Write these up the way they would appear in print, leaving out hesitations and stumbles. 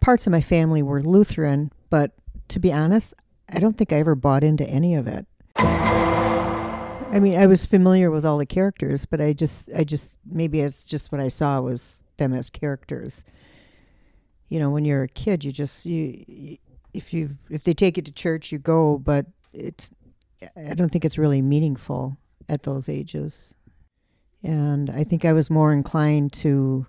parts of my family were Lutheran, but to be honest, I don't think I ever bought into any of it. I mean, I was familiar with all the characters, but I just maybe it's just what I saw was them as characters. You know, when you're a kid, if they take you to church, you go, but I don't think it's really meaningful at those ages. And I think I was more inclined to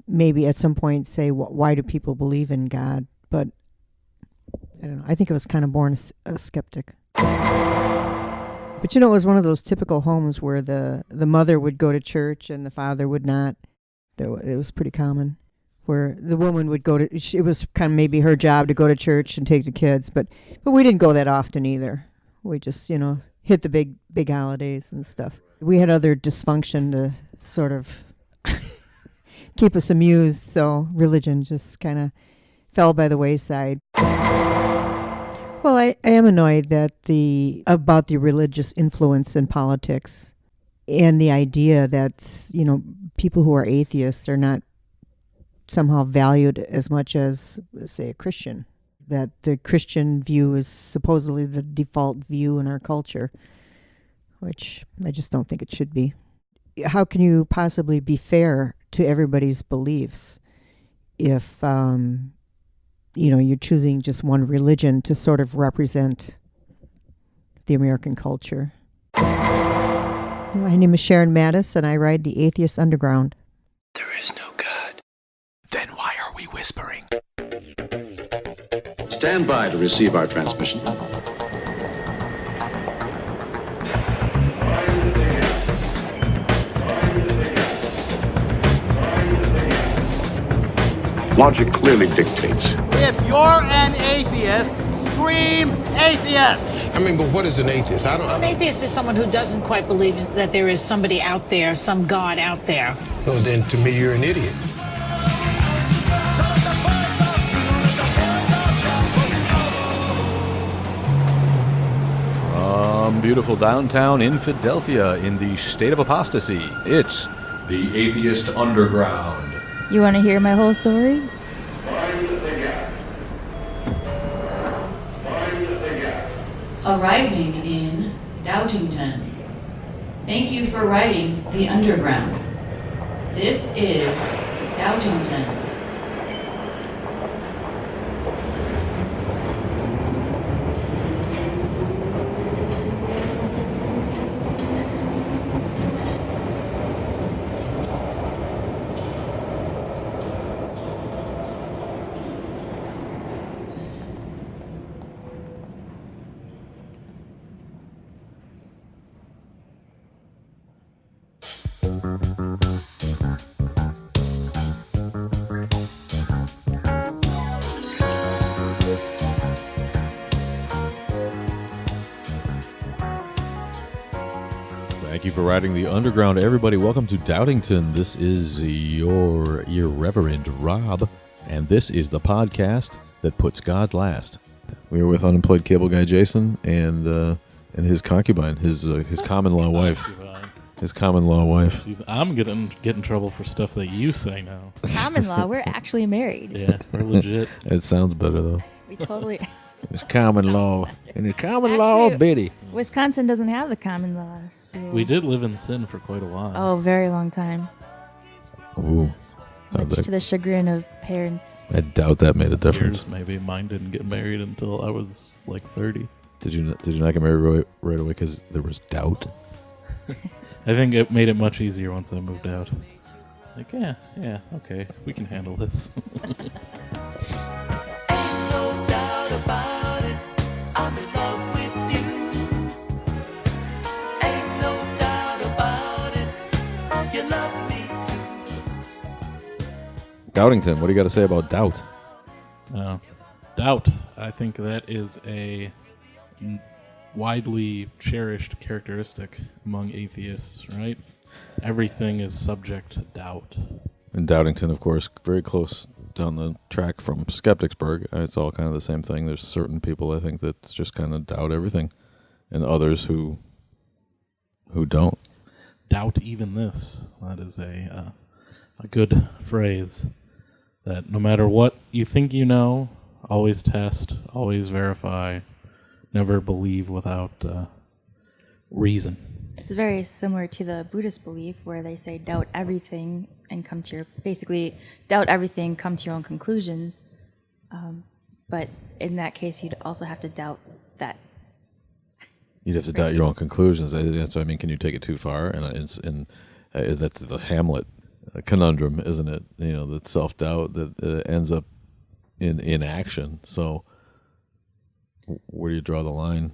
maybe at some point say, why do people believe in God? But I don't know. I think I was kind of born a skeptic. But, you know, it was one of those typical homes where the mother would go to church and the father would not. It was pretty common, where the woman would go to, it was kind of maybe her job to go to church and take the kids, but we didn't go that often either. We just, you know, hit the big holidays and stuff. We had other dysfunction to sort of keep us amused, so religion just kind of fell by the wayside. Well, I am annoyed that about the religious influence in politics and the idea that, you know, people who are atheists are not somehow valued as much as, say, a Christian. That the Christian view is supposedly the default view in our culture, which I just don't think it should be. How can you possibly be fair to everybody's beliefs if, you know, you're choosing just one religion to sort of represent the American culture? My name is Sharon Mattis, and I ride the Atheist Underground. There is no God. Then why are we whispering? Stand by to receive our transmission. Logic clearly dictates. If you're an atheist, scream atheist! I mean, but what is an atheist? An atheist is someone who doesn't quite believe that there is somebody out there, some God out there. Well, then to me, you're an idiot. From beautiful downtown in Philadelphia, in the state of apostasy, it's the Atheist Underground. You want to hear my whole story? Arriving in Doubtington. Thank you for riding the Underground. This is Doubtington. Thank you for riding the Underground, everybody. Welcome to Doubtington. This is your irreverent Rob, and this is the podcast that puts God last. We are with unemployed cable guy Jason and his concubine, his common law wife. His common law wife. I'm get in trouble for stuff that you say now. Common law, we're actually married. Yeah, we're legit. It sounds better though. We totally. It's common law, and the common law, Biddy. Wisconsin doesn't have the common law. We did live in sin for quite a while. Oh, very long time. Ooh. Much to the chagrin of parents. I doubt that made a difference. Yours, maybe. Mine didn't get married until I was like 30. Did you not get married right away because there was doubt? I think it made it much easier once I moved out. Like, yeah, okay, we can handle this. Doubtington, what do you got to say about doubt? Doubt. I think that is a widely cherished characteristic among atheists, right? Everything is subject to doubt. And Doubtington, of course, very close down the track from Skepticsburg. It's all kind of the same thing. There's certain people, I think, that just kind of doubt everything, and others who don't. Doubt even this. That is a good phrase. that no matter what you think you know, always test, always verify, never believe without reason. It's very similar to the Buddhist belief where they say doubt everything and come to doubt everything, come to your own conclusions. But in that case, you'd also have to doubt that. You'd have to doubt your own conclusions. That's what I mean. Can you take it too far? And that's the Hamlet conundrum, isn't it? That self-doubt that ends up in inaction. So where do you draw the line?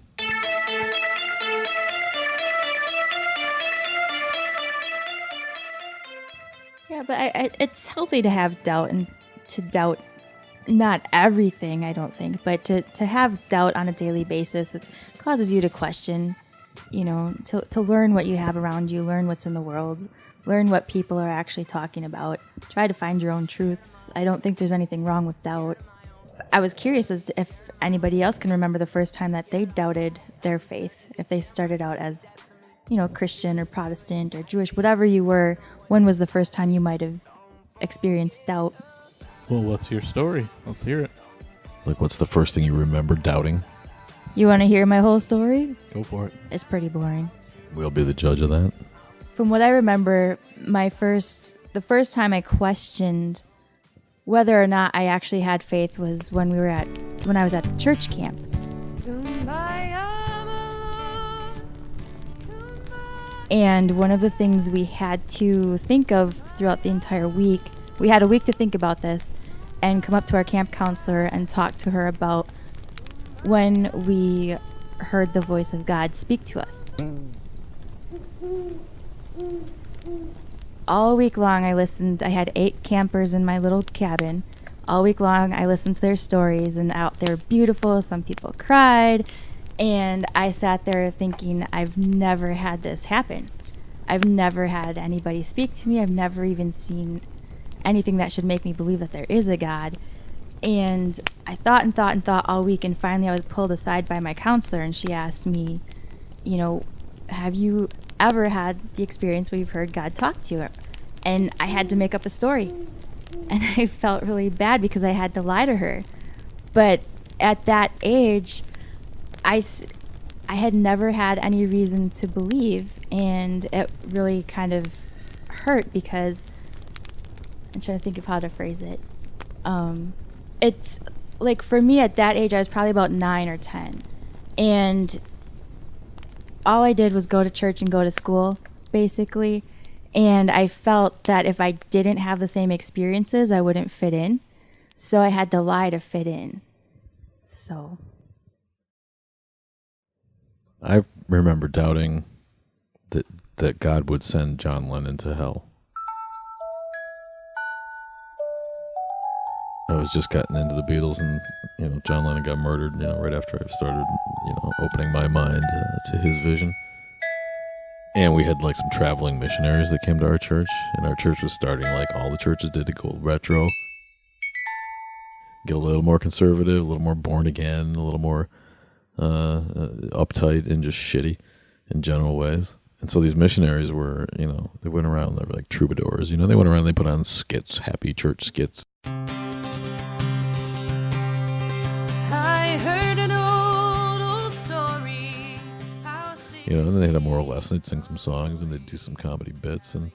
Yeah, but it's healthy to have doubt and to doubt not everything, I don't think, but to have doubt on a daily basis. It causes you to question, to learn what you have around you, learn what's in the world, learn what people are actually talking about, try to find your own truths. I don't think there's anything wrong with doubt. I was curious as to if anybody else can remember the first time that they doubted their faith, if they started out as, Christian or Protestant or Jewish, whatever you were. When was the first time you might have experienced doubt? Well, what's your story? Let's hear it. Like, what's the first thing you remember doubting? You want to hear my whole story? Go for it. It's pretty boring. We'll be the judge of that. From what I remember, the first time I questioned whether or not I actually had faith was when I was at church camp. And one of the things we had to think of throughout the entire week, we had a week to think about this and come up to our camp counselor and talk to her about when we heard the voice of God speak to us. All week long I listened. I had 8 campers in my little cabin. All week long I listened to their stories, and they were beautiful. Some people cried. And I sat there thinking, I've never had this happen. I've never had anybody speak to me. I've never even seen anything that should make me believe that there is a God. And I thought and thought and thought all week, and finally I was pulled aside by my counselor, and she asked me, have you ever had the experience where you've heard God talk to you? And I had to make up a story. And I felt really bad because I had to lie to her. But at that age, I had never had any reason to believe, and it really kind of hurt because I'm trying to think of how to phrase it. It's like, for me at that age, I was probably about 9 or 10, and all I did was go to church and go to school, basically, and I felt that if I didn't have the same experiences, I wouldn't fit in, so I had to lie to fit in. So I remember doubting that God would send John Lennon to hell. I was just getting into the Beatles, and John Lennon got murdered, right after I started, opening my mind to his vision. And we had like some traveling missionaries that came to our church, and our church was starting like all the churches did, to go retro, get a little more conservative, a little more born again, a little more uptight and just shitty in general ways. And so these missionaries were, they went around, they were like troubadours, they went around and they put on skits, happy church skits. I heard an old story. And then they had a moral lesson. They'd sing some songs and they'd do some comedy bits and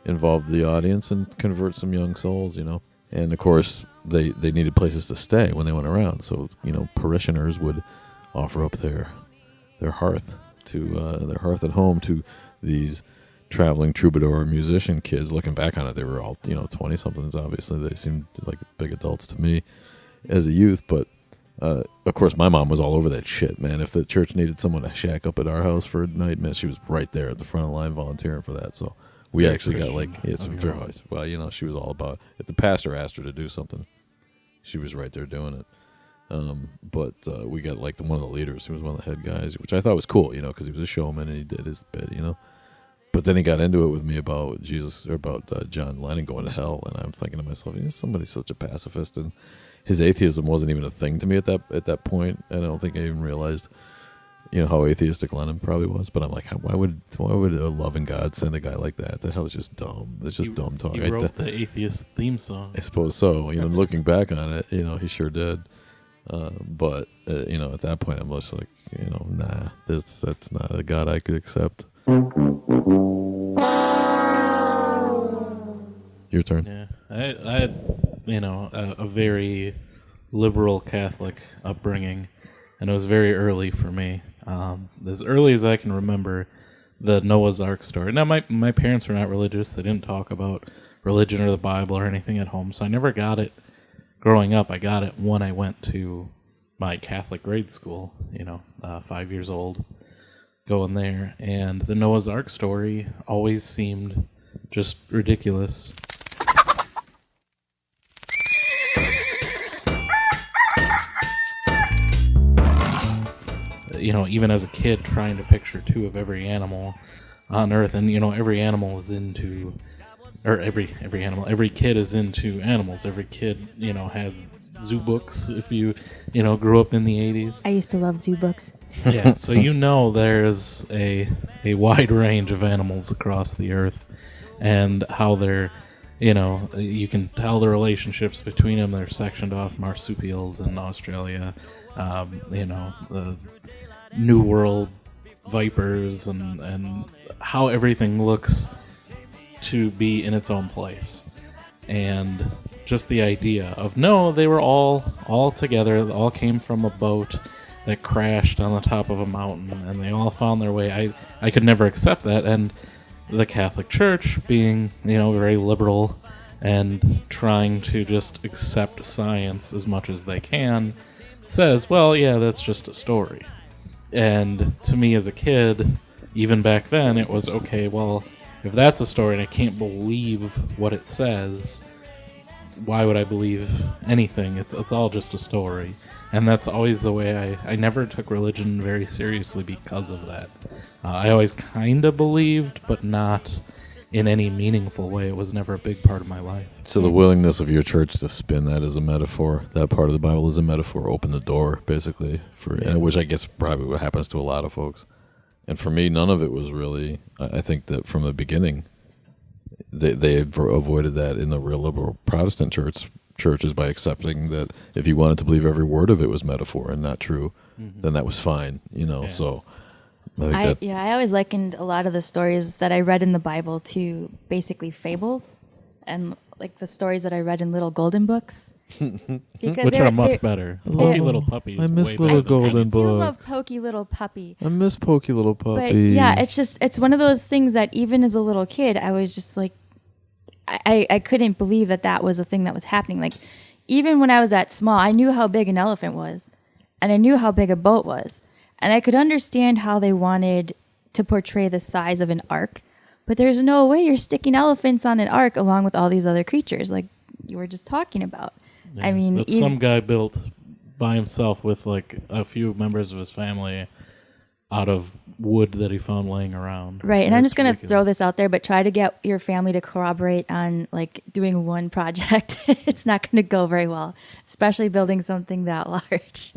involve the audience and convert some young souls, And of course, they needed places to stay when they went around. So, parishioners would offer up their hearth their hearth at home to these traveling troubadour musician kids. Looking back on it, they were all 20-somethings. Obviously, they seemed like big adults to me as a youth. But of course, my mom was all over that shit, man. If the church needed someone to shack up at our house for a night, man, she was right there at the front of the line volunteering for that. So we actually got she was all about, if the pastor asked her to do something, she was right there doing it. But we got like one of the leaders, who was one of the head guys, which I thought was cool, because he was a showman and he did his bit, But then he got into it with me about Jesus, or about John Lennon going to hell, and I'm thinking to myself, somebody's such a pacifist, and his atheism wasn't even a thing to me at that point, and I don't think I even realized, how atheistic Lenin probably was, but I'm like, why would a loving God send a guy like that? That hell is just dumb. It's just dumb talk. He wrote the atheist theme song. I suppose so. Looking back on it, he sure did. But at that point, I'm just like, nah, that's not a God I could accept. Your turn. Yeah, I had a very liberal Catholic upbringing, and it was very early for me. As early as I can remember, the Noah's Ark story. Now, my parents were not religious. They didn't talk about religion or the Bible or anything at home, so I never got it growing up. I got it when I went to my Catholic grade school, 5 years old, going there. And the Noah's Ark story always seemed just ridiculous. Even as a kid, trying to picture two of every animal on Earth, and every animal is into, or every kid is into animals. Every kid, has zoo books. If you, grew up in the 80s, I used to love zoo books. Yeah, so there's a wide range of animals across the Earth, and how they're, you can tell the relationships between them. They're sectioned off marsupials in Australia, the New World vipers, and how everything looks to be in its own place. And just the idea of, no, they were all together, they all came from a boat that crashed on the top of a mountain, and they all found their way. I could never accept that. And the Catholic Church, being, very liberal and trying to just accept science as much as they can, says, well, yeah, that's just a story. And to me as a kid, even back then, it was, okay, well, if that's a story and I can't believe what it says, why would I believe anything? It's all just a story. And that's always the way I never took religion very seriously because of that. I always kind of believed, but not in any meaningful way. It was never a big part of my life. So the willingness of your church to spin that as a metaphor, that part of the Bible is a metaphor, open the door, basically, which I guess probably what happens to a lot of folks. And for me, none of it was really, I think that from the beginning, they avoided that in the real liberal Protestant churches by accepting that if you wanted to believe every word of it was metaphor and not true, then that was fine, so... I always likened a lot of the stories that I read in the Bible to basically fables, and like the stories that I read in little golden books. Because which are much better. Pokey Little Puppy. I miss Little Golden Books. I do love Pokey Little Puppy. I miss Pokey Little Puppy. But yeah, it's one of those things that even as a little kid, I was just like, I couldn't believe that was a thing that was happening. Like, even when I was that small, I knew how big an elephant was, and I knew how big a boat was. And I could understand how they wanted to portray the size of an ark, but there's no way you're sticking elephants on an ark along with all these other creatures like you were just talking about. Yeah, I mean, some guy built by himself with like a few members of his family out of wood that he found laying around. Right, and I'm just going to throw this out there, but try to get your family to corroborate on like doing one project. It's not going to go very well, especially building something that large.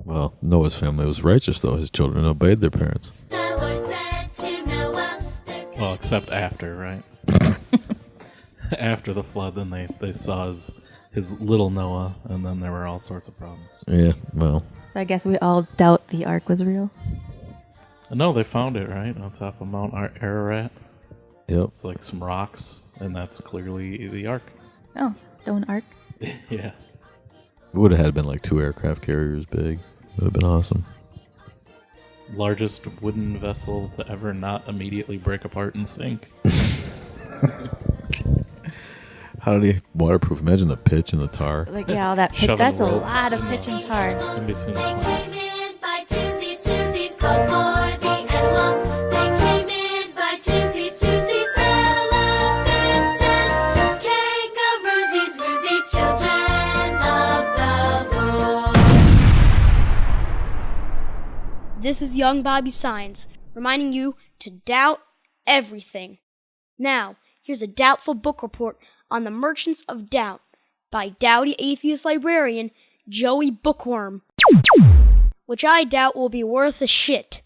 Well, Noah's family was righteous, though. His children obeyed their parents. Well, except after, right? After the flood, then they saw his little Noah, and then there were all sorts of problems. Yeah, well. So I guess we all doubt the ark was real? No, they found it, right? On top of Mount Ararat. Yep. It's like some rocks, and that's clearly the ark. Oh, stone ark? Yeah. It would have been like 2 aircraft carriers big. Would have been awesome. Largest wooden vessel to ever not immediately break apart and sink. How did he waterproof? Imagine the pitch and the tar. Like, yeah, all that pitch. That's a lot of pitch and tar. In between the planks. This is young Bobby Science, reminding you to doubt everything. Now, here's a doubtful book report on the Merchants of Doubt by Dowdy Atheist librarian Joey Bookworm. which I doubt will be worth a shit.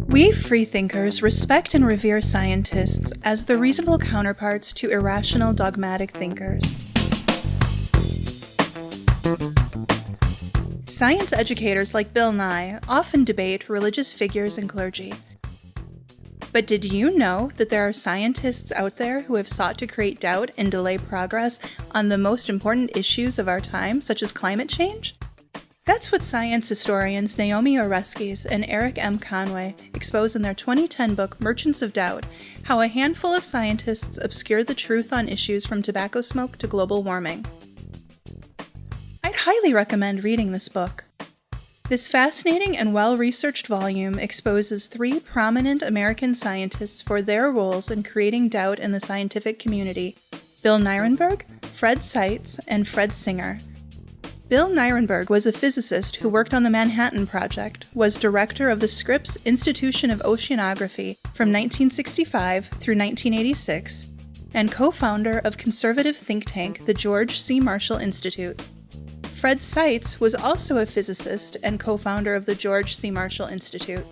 We freethinkers respect and revere scientists as the reasonable counterparts to irrational dogmatic thinkers. Science educators like Bill Nye often debate religious figures and clergy. But did you know that there are scientists out there who have sought to create doubt and delay progress on the most important issues of our time, such as climate change? That's what science historians Naomi Oreskes and Eric M. Conway expose in their 2010 book Merchants of Doubt, How a Handful of Scientists Obscure the Truth on Issues from Tobacco Smoke to Global Warming. I'd highly recommend reading this book. This fascinating and well-researched volume exposes 3 prominent American scientists for their roles in creating doubt in the scientific community: Bill Nirenberg, Fred Seitz, and Fred Singer. Bill Nirenberg was a physicist who worked on the Manhattan Project, was director of the Scripps Institution of Oceanography from 1965 through 1986, and co-founder of conservative think tank the George C. Marshall Institute. Fred Seitz was also a physicist and co-founder of the George C. Marshall Institute.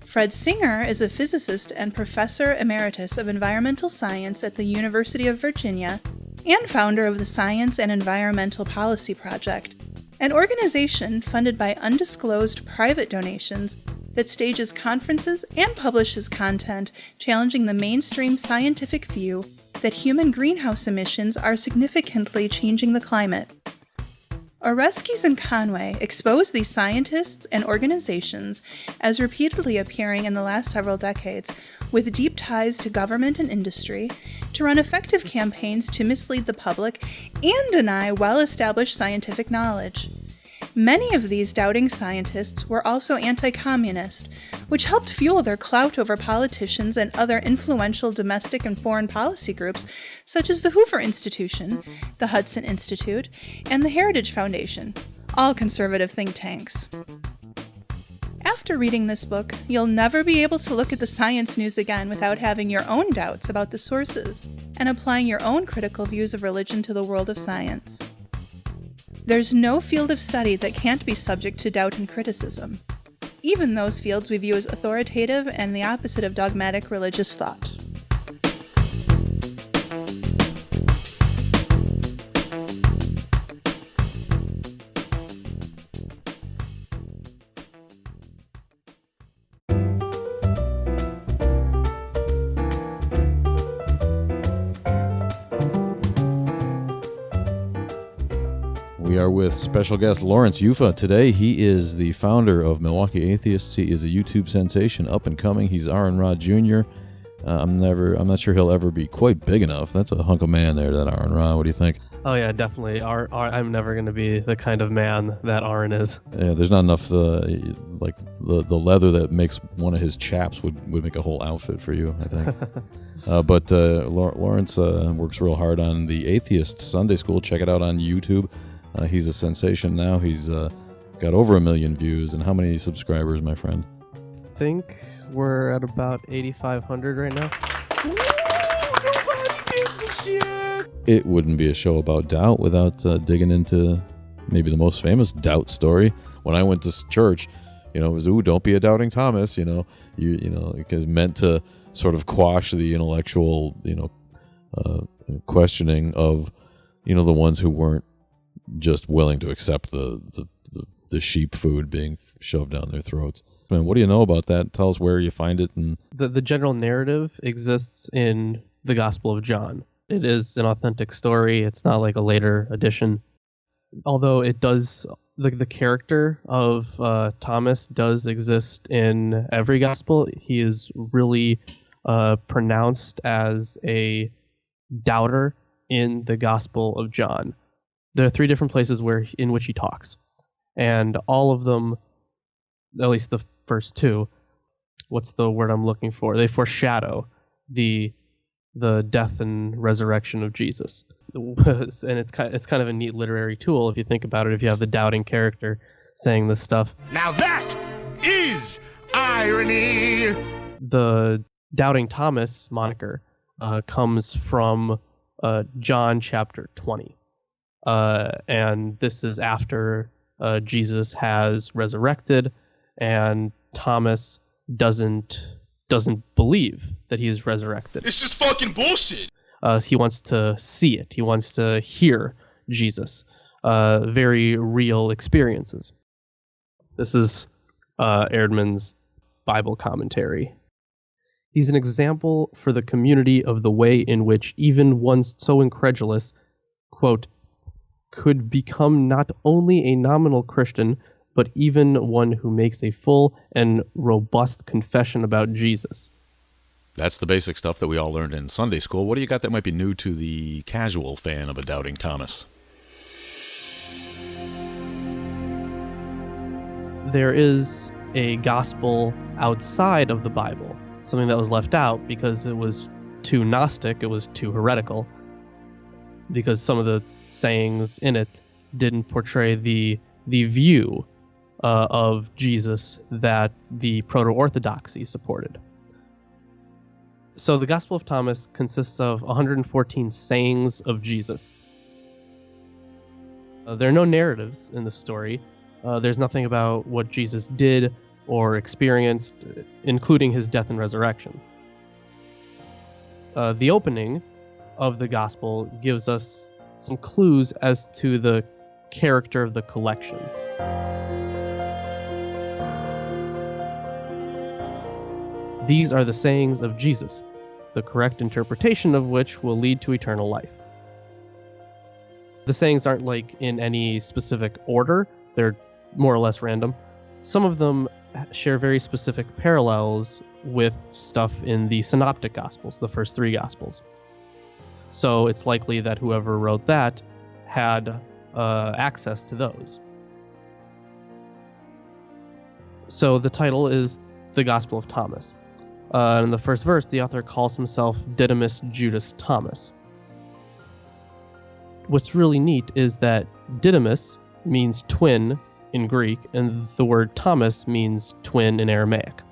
Fred Singer is a physicist and professor emeritus of environmental science at the University of Virginia and founder of the Science and Environmental Policy Project, an organization funded by undisclosed private donations that stages conferences and publishes content challenging the mainstream scientific view that human greenhouse emissions are significantly changing the climate. Oreskes and Conway expose these scientists and organizations as repeatedly appearing in the last several decades with deep ties to government and industry to run effective campaigns to mislead the public and deny well-established scientific knowledge. Many of these doubting scientists were also anti-communist, which helped fuel their clout over politicians and other influential domestic and foreign policy groups such as the Hoover Institution, the Hudson Institute, and the Heritage Foundation, all conservative think tanks. After reading this book, you'll never be able to look at the science news again without having your own doubts about the sources and applying your own critical views of religion to the world of science. There's no field of study that can't be subject to doubt and criticism, even those fields we view as authoritative and the opposite of dogmatic religious thought. We are with special guest Lorence Yufa today. He is the founder of Milwaukee Atheists. He is a YouTube sensation, up and coming. He's Aaron Rod Jr. I'm not sure he'll ever be quite big enough. That's a hunk of man there, that Aaron Rod. What do you think? Oh yeah, definitely. I'm never going to be the kind of man that Aaron is. Yeah, there's not enough the leather that makes one of his chaps would make a whole outfit for you, I think. But Lorence works real hard on the Atheist Sunday School. Check it out on YouTube. He's a sensation now. He's got over 1 million views. And how many subscribers, my friend? I think we're at about 8,500 right now. Nobody gives a shit. It wouldn't be a show about doubt without digging into maybe the most famous doubt story. When I went to church, it was, don't be a doubting Thomas, because meant to sort of quash the intellectual, questioning of, the ones who weren't just willing to accept the sheep food being shoved down their throats. Man, what do you know about that? Tell us where you find it. And the general narrative exists in the Gospel of John. It is an authentic story. It's not like a later addition. Although it does, the character of Thomas does exist in every gospel. He is really pronounced as a doubter in the Gospel of John. There are 3 different places in which he talks, and all of them, at least the first 2, what's the word I'm looking for? They foreshadow the death and resurrection of Jesus, and it's kind of a neat literary tool if you think about it. If you have the doubting character saying this stuff, now that is irony. The Doubting Thomas moniker comes from John chapter 20. and this is after Jesus has resurrected, and Thomas doesn't believe that he's resurrected. It's just fucking bullshit. He wants to see it. He wants to hear Jesus. Very real experiences. This is Erdman's Bible commentary. He's an example for the community of the way in which even one so incredulous, quote, could become not only a nominal Christian, but even one who makes a full and robust confession about Jesus. That's the basic stuff that we all learned in Sunday school. What do you got that might be new to the casual fan of a doubting Thomas? There is a gospel outside of the Bible, something that was left out because it was too Gnostic, it was too heretical, because some of the sayings in it didn't portray the view of Jesus that the proto-orthodoxy supported. So the Gospel of Thomas consists of 114 sayings of Jesus. There are no narratives in the story. There's nothing about what Jesus did or experienced, including his death and resurrection. The opening of the Gospel gives us some clues as to the character of the collection. These are the sayings of Jesus, the correct interpretation of which will lead to eternal life. The sayings aren't like in any specific order, they're more or less random. Some of them share very specific parallels with stuff in the Synoptic Gospels, the first three Gospels. So it's likely that whoever wrote that had access to those. So the title is The Gospel of Thomas. In the first verse, the author calls himself Didymus Judas Thomas. What's really neat is that Didymus means twin in Greek, and the word Thomas means twin in Aramaic.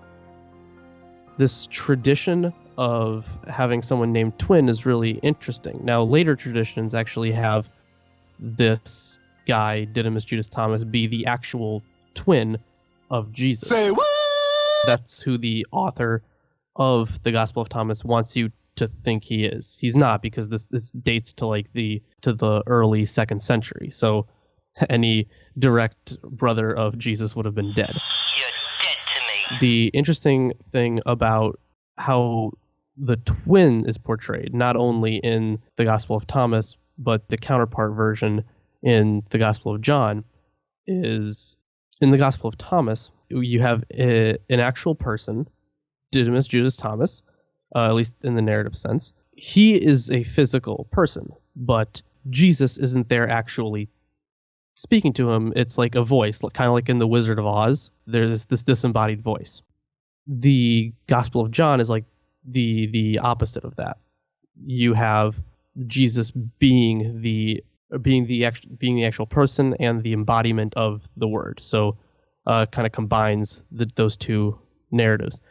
This tradition of having someone named twin is really interesting. Now, later traditions actually have this guy, Didymus Judas Thomas, be the actual twin of Jesus. Say what? That's who the author of the Gospel of Thomas wants you to think he is. He's not, because this dates to the early 2nd century. So any direct brother of Jesus would have been dead. You're dead to me. The interesting thing about how the twin is portrayed, not only in the Gospel of Thomas, but the counterpart version in the Gospel of John, is in the Gospel of Thomas, you have an actual person, Didymus Judas Thomas, at least in the narrative sense. He is a physical person, but Jesus isn't there actually speaking to him. It's like a voice, kind of like in The Wizard of Oz. There's this disembodied voice. The Gospel of John is like the opposite of that. You have Jesus being the actual person and the embodiment of the word. So kind of combines those two narratives.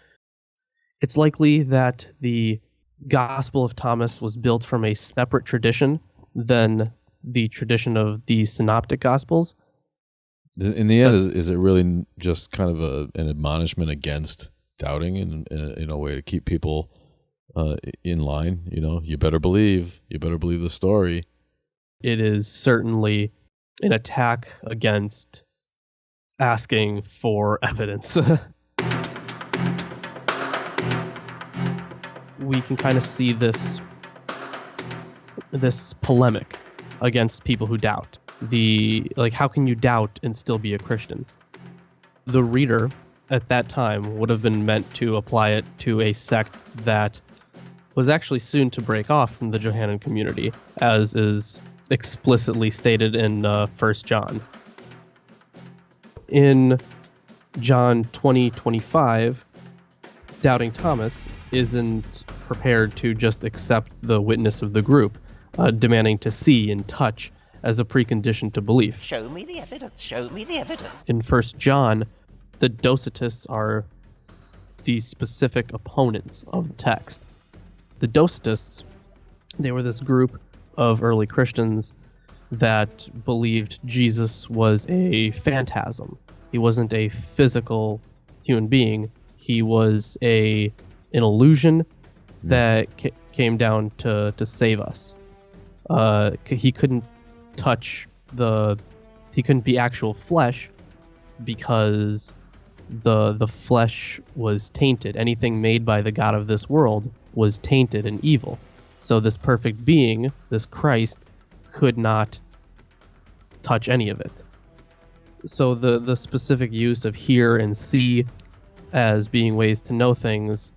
It's likely that the Gospel of Thomas was built from a separate tradition than the tradition of the Synoptic Gospels. In the end, is it really just kind of an admonishment against doubting in a way to keep people in line? You know, you better believe the story. It is certainly an attack against asking for evidence. We can kind of see this polemic against people who doubt. How can you doubt and still be a Christian? The reader at that time would have been meant to apply it to a sect that was actually soon to break off from the Johannine community, as is explicitly stated in 1 John. In John 20:25, doubting Thomas isn't prepared to just accept the witness of the group, demanding to see and touch as a precondition to belief. Show me the evidence. Show me the evidence. In 1 John, the Docetists are the specific opponents of the text. The Docetists, they were this group of early Christians that believed Jesus was a phantasm. He wasn't a physical human being. He was an illusion that came down to save us. He couldn't touch he couldn't be actual flesh because the flesh was tainted. Anything made by the God of this world was tainted and evil. So this perfect being, this Christ, could not touch any of it. So the specific use of hear and see as being ways to know things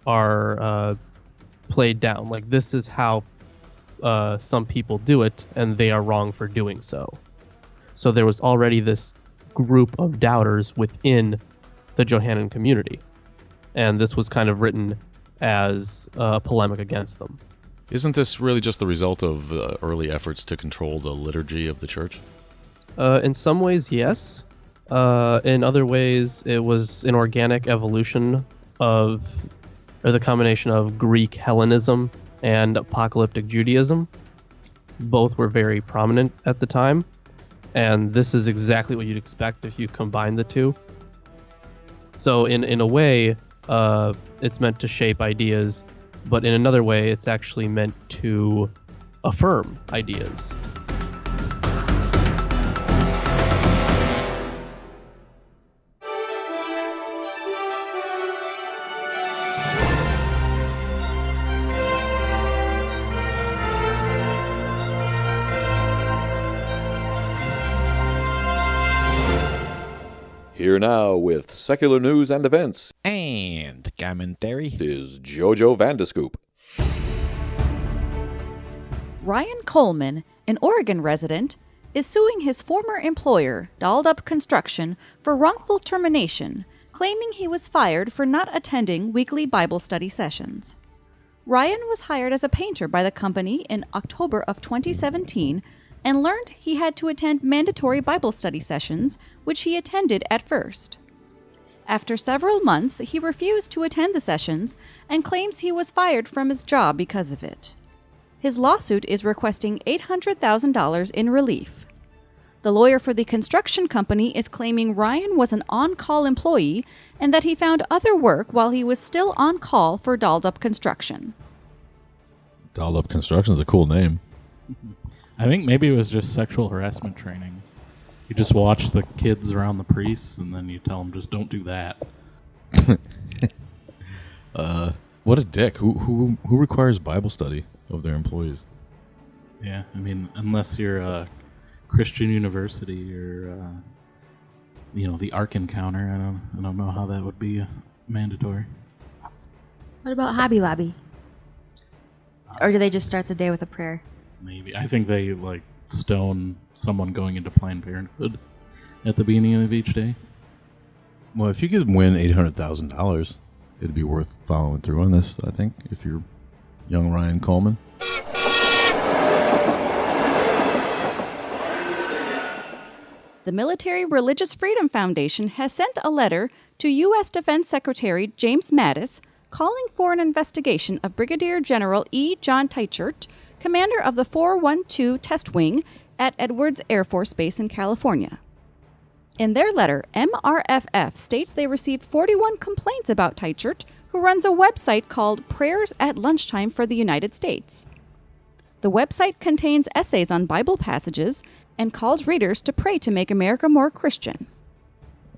are played down. Like, this is how some people do it, and they are wrong for doing so. So there was already this group of doubters within the Johannine community, and this was kind of written as a polemic against them. Isn't this really just the result of early efforts to control the liturgy of the church? In some ways, yes. In other ways, it was an organic evolution or the combination of Greek Hellenism and apocalyptic Judaism. Both were very prominent at the time, and this is exactly what you'd expect if you combine the two. So in a way, it's meant to shape ideas, but in another way, it's actually meant to affirm ideas. Here now with secular news and events And commentary is Jojo Vandescoop. Ryan Coleman, an Oregon resident, is suing his former employer, Dolled Up Construction, for wrongful termination, claiming he was fired for not attending weekly Bible study sessions. Ryan was hired as a painter by the company in October of 2017 and learned he had to attend mandatory Bible study sessions, which he attended at first. After several months, he refused to attend the sessions and claims he was fired from his job because of it. His lawsuit is requesting $800,000 in relief. The lawyer for the construction company is claiming Ryan was an on-call employee and that he found other work while he was still on call for Dolled Up Construction. Dolled Up Construction is a cool name. I think maybe it was just sexual harassment training. You just watch the kids around the priests, and then you tell them, just don't do that. What a dick. Who requires Bible study of their employees? Yeah, I mean, unless you're a Christian university or, the Ark Encounter, I don't know how that would be mandatory. What about Hobby Lobby? Or do they just start the day with a prayer? Maybe. I think they, stone someone going into Planned Parenthood at the beginning of each day. Well, if you could win $800,000, it'd be worth following through on this, I think, if you're young Ryan Coleman. The Military Religious Freedom Foundation has sent a letter to U.S. Defense Secretary James Mattis calling for an investigation of Brigadier General E. John Teichert, commander of the 412 Test Wing at Edwards Air Force Base in California. In their letter, MRFF states they received 41 complaints about Teichert, who runs a website called Prayers at Lunchtime for the United States. The website contains essays on Bible passages and calls readers to pray to make America more Christian.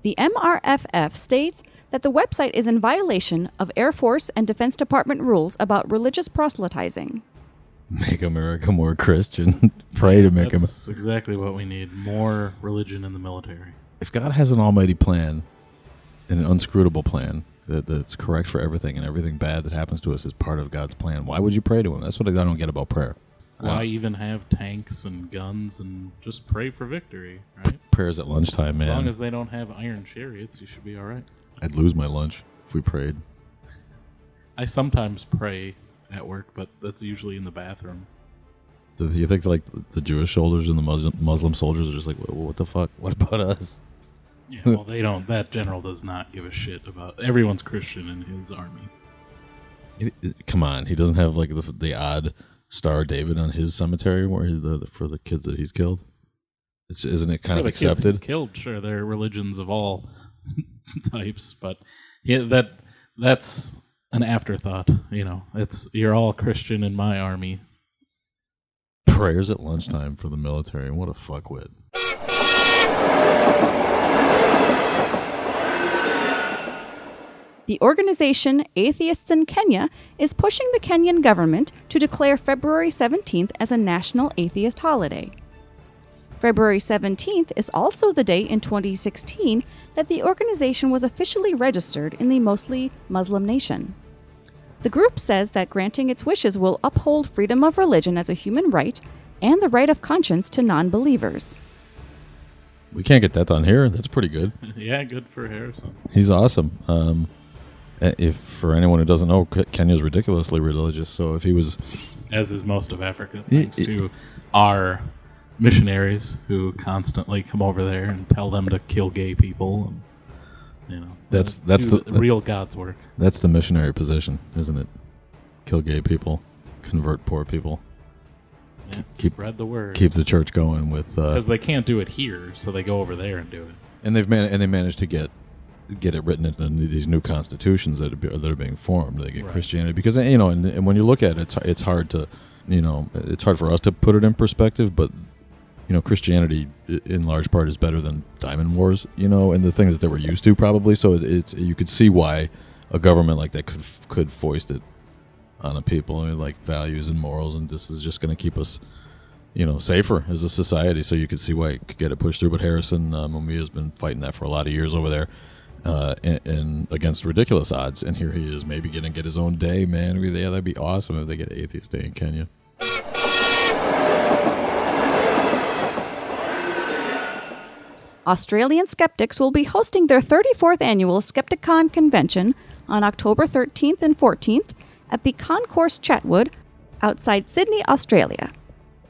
The MRFF states that the website is in violation of Air Force and Defense Department rules about religious proselytizing. Make America more Christian. Pray to make America. That's exactly what we need. More religion in the military. If God has an almighty plan, and an unscrutable plan, that's correct for everything, and everything bad that happens to us is part of God's plan, why would you pray to him? That's what I don't get about prayer. Why even have tanks and guns and just pray for victory, right? Prayers at lunchtime, man. As long as they don't have iron chariots, you should be all right. I'd lose my lunch if we prayed. I sometimes pray at work, but that's usually in the bathroom. Do you think the Jewish soldiers and the Muslim soldiers are just like, what the fuck? What about us? Yeah, well, they don't. That general does not give a shit about. Everyone's Christian in his army. Come on, he doesn't have the odd Star of David on his cemetery where for the kids that he's killed? Isn't it kind of accepted? For the kids he's killed, sure. There are religions of all types, but that's an afterthought. You're all Christian in my army. Prayers at lunchtime for the military. What a fuckwit. The organization Atheists in Kenya is pushing the Kenyan government to declare February 17th as a national atheist holiday. February 17th is also the day in 2016 that the organization was officially registered in the mostly Muslim nation. The group says that granting its wishes will uphold freedom of religion as a human right and the right of conscience to non-believers. We can't get that done here. That's pretty good. Yeah, good for Harrison. He's awesome. If for anyone who doesn't know, Kenya's ridiculously religious. So if he was, as is most of Africa, thanks to our missionaries who constantly come over there and tell them to kill gay people, and that's the real God's work. That's the missionary position, isn't it? Kill gay people, convert poor people. Yeah, spread the word. Keep the church going with because they can't do it here, so they go over there and do it. And they managed to get it written into these new constitutions that are being formed. They get right. Christianity because and when you look at it, it's hard to it's hard for us to put it in perspective, but Christianity in large part is better than diamond wars, and the things that they were used to probably. So it's you could see why a government like that could foist it on the people, like values and morals, and this is just going to keep us, safer as a society. So you could see why it could get it pushed through. But Harrison Mumia has been fighting that for a lot of years over there, and against ridiculous odds. And here he is, maybe going to get his own day, man. Yeah, that'd be awesome if they get Atheist Day in Kenya. Australian skeptics will be hosting their 34th annual Skepticon convention on October 13th and 14th at the Concourse Chatwood outside Sydney, Australia.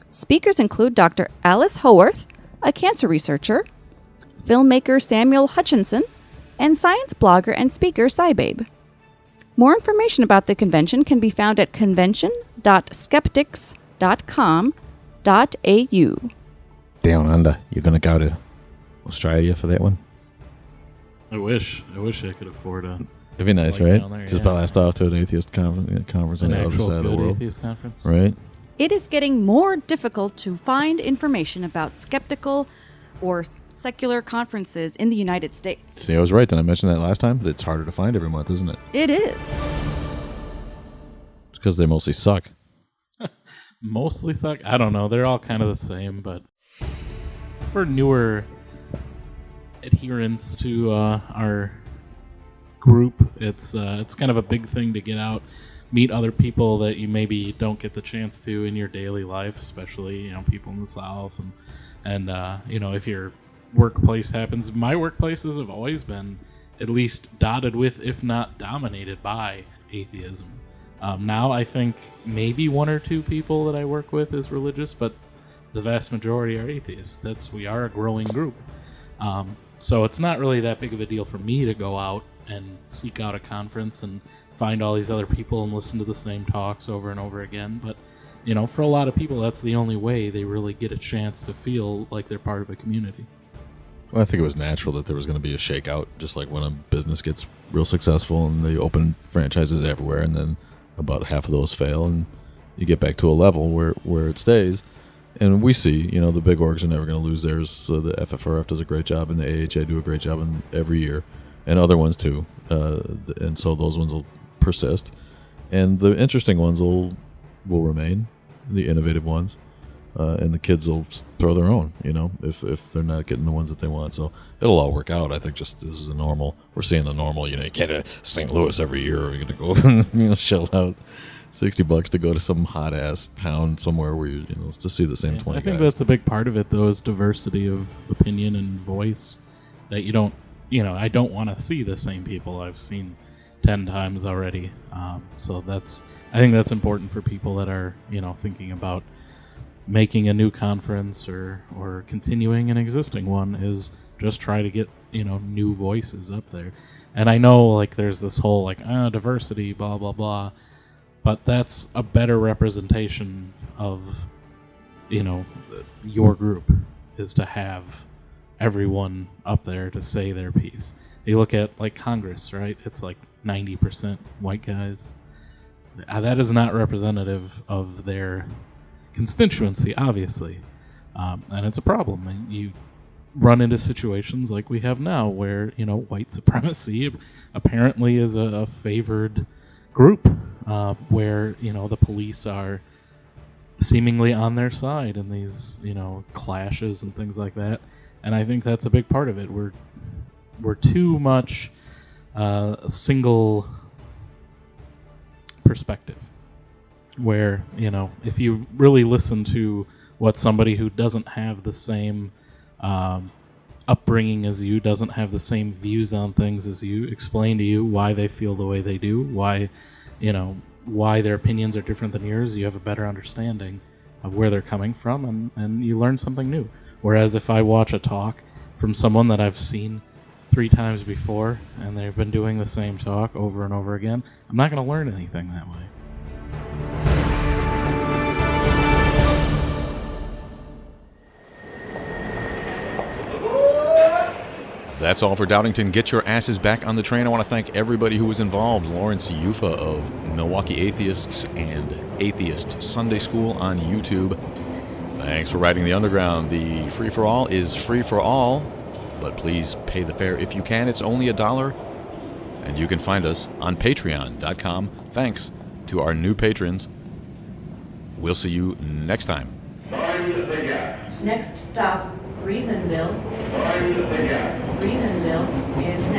Speakers include Dr. Alice Howarth, a cancer researcher, filmmaker Samuel Hutchinson, and science blogger and speaker Cybabe. More information about the convention can be found at convention.skeptics.com.au. Down under, you're going to go to Australia for that one? I wish I could afford a. It'd be nice, right? There, just blast off to an atheist conference on the other side of the world. Atheist conference, right? It is getting more difficult to find information about skeptical or secular conferences in the United States. See, I was right. Did I mention that last time? It's harder to find every month, isn't it? It is. It's because they mostly suck. Mostly suck? I don't know. They're all kind of the same, but for newer adherents to our group, it's kind of a big thing to get out, meet other people that you maybe don't get the chance to in your daily life, especially people in the South, and if your workplace happens. My workplaces have always been at least dotted with, if not dominated by, atheism. Now I think maybe one or two people that I work with is religious, but the vast majority are atheists. We are a growing group. So it's not really that big of a deal for me to go out and seek out a conference and find all these other people and listen to the same talks over and over again. But, for a lot of people, that's the only way they really get a chance to feel like they're part of a community. Well, I think it was natural that there was going to be a shakeout, just like when a business gets real successful and they open franchises everywhere, and then about half of those fail, and you get back to a level where it stays. And we see, the big orgs are never going to lose theirs. So the FFRF does a great job, and the AHA do a great job every year, and other ones too. And so those ones will persist, and the interesting ones will remain, the innovative ones, and the kids will throw their own. If they're not getting the ones that they want, so it'll all work out. I think just this is we're seeing the normal. You can't St. Louis every year. Or you're going to go and shell out $60 to go to some hot ass town somewhere where to see the same 20 I think guys. that's a big part of it, though, is diversity of opinion and voice. That you don't, I don't want to see the same people I've seen 10 times already. So I think that's important for people that are, thinking about making a new conference or continuing an existing one, is just try to get, new voices up there. And I know, there's this whole, diversity, blah, blah, blah. But that's a better representation of, your group, is to have everyone up there to say their piece. You look at, like, Congress, right? It's like 90% white guys. That is not representative of their constituency, obviously. And it's a problem. And you run into situations like we have now where, white supremacy apparently is a favored group, where, the police are seemingly on their side in these, clashes and things like that. And I think that's a big part of it. We're too much single perspective, where, if you really listen to what somebody who doesn't have the same upbringing as you, doesn't have the same views on things as you, explain to you why they feel the way they do, why their opinions are different than yours, you have a better understanding of where they're coming from, and you learn something new. Whereas if I watch a talk from someone that I've seen 3 times before, and they've been doing the same talk over and over again, I'm not going to learn anything that way. That's all for Doubtington. Get your asses back on the train. I want to thank everybody who was involved. Lorence Yufa of Milwaukee Atheists and Atheist Sunday School on YouTube. Thanks for riding the Underground. The free-for-all is free for all, but please pay the fare if you can. It's only $1, and you can find us on patreon.com. Thanks to our new patrons. We'll see you next time. Next stop, Reasonville. Reasonville is next.